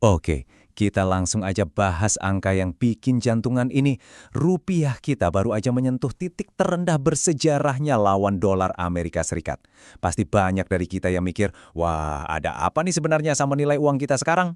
Oke, kita langsung aja bahas angka yang bikin jantungan ini. Rupiah kita baru aja menyentuh titik terendah bersejarahnya lawan dolar Amerika Serikat. Pasti banyak dari kita yang mikir, wah ada apa nih sebenarnya sama nilai uang kita sekarang?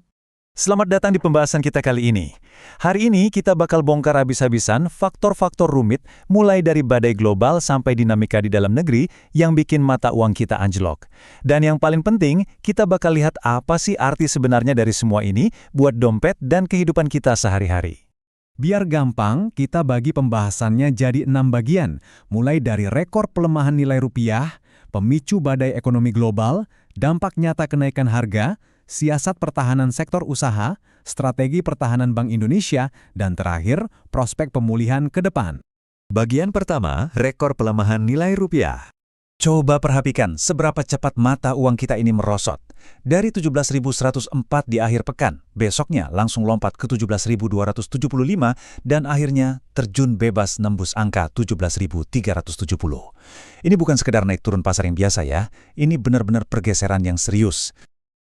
Selamat datang di pembahasan kita kali ini. Hari ini kita bakal bongkar habis-habisan faktor-faktor rumit mulai dari badai global sampai dinamika di dalam negeri yang bikin mata uang kita anjlok. Dan yang paling penting, kita bakal lihat apa sih arti sebenarnya dari semua ini buat dompet dan kehidupan kita sehari-hari. Biar gampang, kita bagi pembahasannya jadi 6 bagian, mulai dari rekor pelemahan nilai rupiah, pemicu badai ekonomi global, dampak nyata kenaikan harga, siasat pertahanan sektor usaha, strategi pertahanan Bank Indonesia, dan terakhir, prospek pemulihan ke depan. Bagian pertama, rekor pelemahan nilai rupiah. Coba perhatikan seberapa cepat mata uang kita ini merosot. Dari 17.104 di akhir pekan, besoknya langsung lompat ke 17.275 dan akhirnya terjun bebas nembus angka 17.370. Ini bukan sekedar naik turun pasar yang biasa ya, ini benar-benar pergeseran yang serius.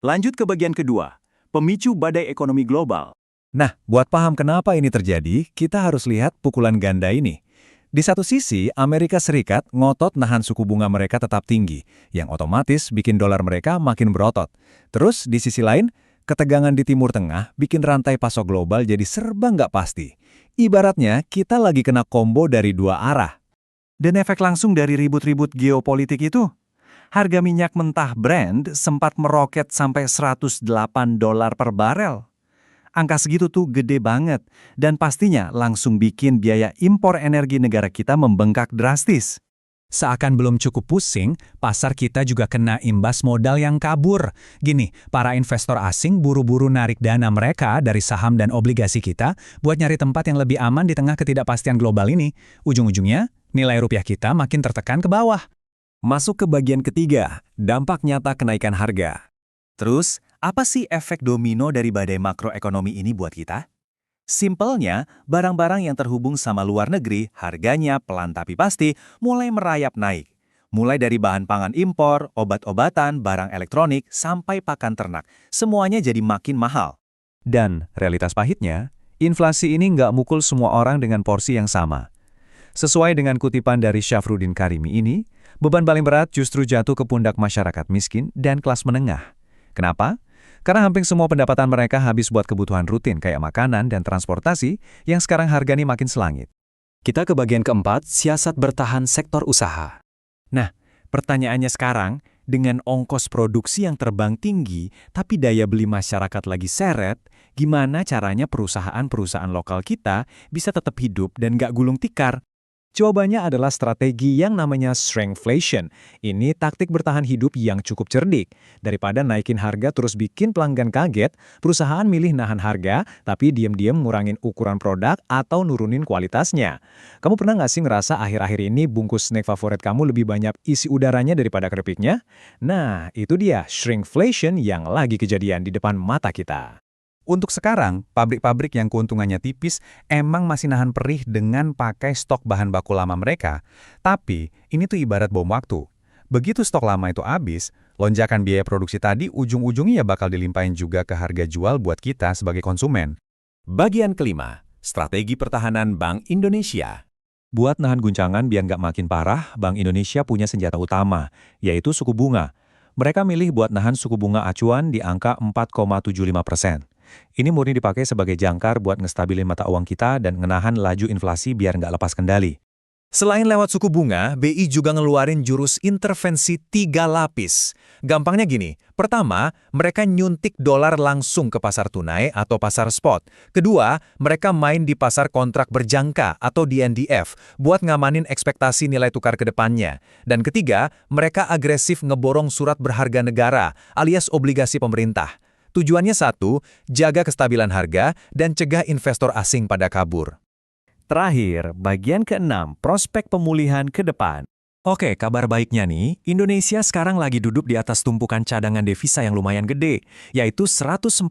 Lanjut ke bagian kedua, pemicu badai ekonomi global. Nah, buat paham kenapa ini terjadi, kita harus lihat pukulan ganda ini. Di satu sisi, Amerika Serikat ngotot nahan suku bunga mereka tetap tinggi, yang otomatis bikin dolar mereka makin berotot. Terus, di sisi lain, ketegangan di Timur Tengah bikin rantai pasok global jadi serba nggak pasti. Ibaratnya, kita lagi kena combo dari dua arah. Dan efek langsung dari ribut-ribut geopolitik itu, harga minyak mentah Brent sempat meroket sampai $108 per barel. Angka segitu tuh gede banget, dan pastinya langsung bikin biaya impor energi negara kita membengkak drastis. Seakan belum cukup pusing, pasar kita juga kena imbas modal yang kabur. Gini, para investor asing buru-buru narik dana mereka dari saham dan obligasi kita buat nyari tempat yang lebih aman di tengah ketidakpastian global ini. Ujung-ujungnya, nilai rupiah kita makin tertekan ke bawah. Masuk ke bagian ketiga, dampak nyata kenaikan harga. Terus, apa sih efek domino dari badai makroekonomi ini buat kita? Simpelnya, barang-barang yang terhubung sama luar negeri, harganya pelan tapi pasti mulai merayap naik. Mulai dari bahan pangan impor, obat-obatan, barang elektronik, sampai pakan ternak. Semuanya jadi makin mahal. Dan realitas pahitnya, inflasi ini nggak mukul semua orang dengan porsi yang sama. Sesuai dengan kutipan dari Syafruddin Karimi ini, beban paling berat justru jatuh ke pundak masyarakat miskin dan kelas menengah. Kenapa? Karena hampir semua pendapatan mereka habis buat kebutuhan rutin kayak makanan dan transportasi yang sekarang harganya makin selangit. Kita ke bagian keempat, siasat bertahan sektor usaha. Nah, pertanyaannya sekarang, dengan ongkos produksi yang terbang tinggi, tapi daya beli masyarakat lagi seret, gimana caranya perusahaan-perusahaan lokal kita bisa tetap hidup dan nggak gulung tikar? Jawabannya adalah strategi yang namanya shrinkflation. Ini taktik bertahan hidup yang cukup cerdik. Daripada naikin harga terus bikin pelanggan kaget, perusahaan milih nahan harga, tapi diam-diam ngurangin ukuran produk atau nurunin kualitasnya. Kamu pernah nggak sih ngerasa akhir-akhir ini bungkus snack favorit kamu lebih banyak isi udaranya daripada keripiknya? Nah, itu dia shrinkflation yang lagi kejadian di depan mata kita. Untuk sekarang, pabrik-pabrik yang keuntungannya tipis emang masih nahan perih dengan pakai stok bahan baku lama mereka. Tapi, ini tuh ibarat bom waktu. Begitu stok lama itu habis, lonjakan biaya produksi tadi ujung-ujungnya bakal dilimpahin juga ke harga jual buat kita sebagai konsumen. Bagian kelima, strategi pertahanan Bank Indonesia. Buat nahan guncangan biar nggak makin parah, Bank Indonesia punya senjata utama, yaitu suku bunga. Mereka milih buat nahan suku bunga acuan di angka 4,75%. Ini murni dipakai sebagai jangkar buat ngestabilin mata uang kita dan ngenahan laju inflasi biar nggak lepas kendali. Selain lewat suku bunga, BI juga ngeluarin jurus intervensi 3 lapis. Gampangnya gini, pertama, mereka nyuntik dolar langsung ke pasar tunai atau pasar spot. Kedua, mereka main di pasar kontrak berjangka atau DNDF buat ngamanin ekspektasi nilai tukar ke depannya. Dan ketiga, mereka agresif ngeborong surat berharga negara alias obligasi pemerintah. Tujuannya satu, jaga kestabilan harga dan cegah investor asing pada kabur. Terakhir, bagian ke-6, prospek pemulihan ke depan. Oke, kabar baiknya nih, Indonesia sekarang lagi duduk di atas tumpukan cadangan devisa yang lumayan gede, yaitu 148,2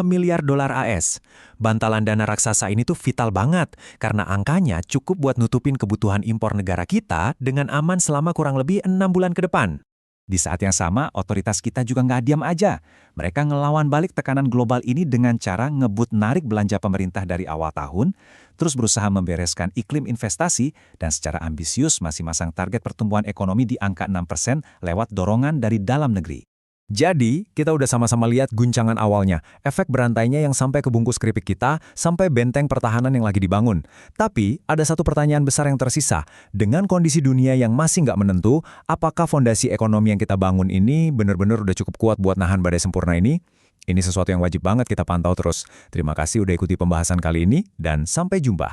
miliar dolar AS. Bantalan dana raksasa ini tuh vital banget, karena angkanya cukup buat nutupin kebutuhan impor negara kita dengan aman selama kurang lebih 6 bulan ke depan. Di saat yang sama, otoritas kita juga nggak diam aja. Mereka ngelawan balik tekanan global ini dengan cara ngebut narik belanja pemerintah dari awal tahun, terus berusaha membereskan iklim investasi, dan secara ambisius masih masang target pertumbuhan ekonomi di angka 6% lewat dorongan dari dalam negeri. Jadi, kita udah sama-sama lihat guncangan awalnya, efek berantainya yang sampai ke bungkus keripik kita, sampai benteng pertahanan yang lagi dibangun. Tapi, ada satu pertanyaan besar yang tersisa. Dengan kondisi dunia yang masih nggak menentu, apakah fondasi ekonomi yang kita bangun ini benar-benar udah cukup kuat buat nahan badai sempurna ini? Ini sesuatu yang wajib banget kita pantau terus. Terima kasih udah ikuti pembahasan kali ini, dan sampai jumpa.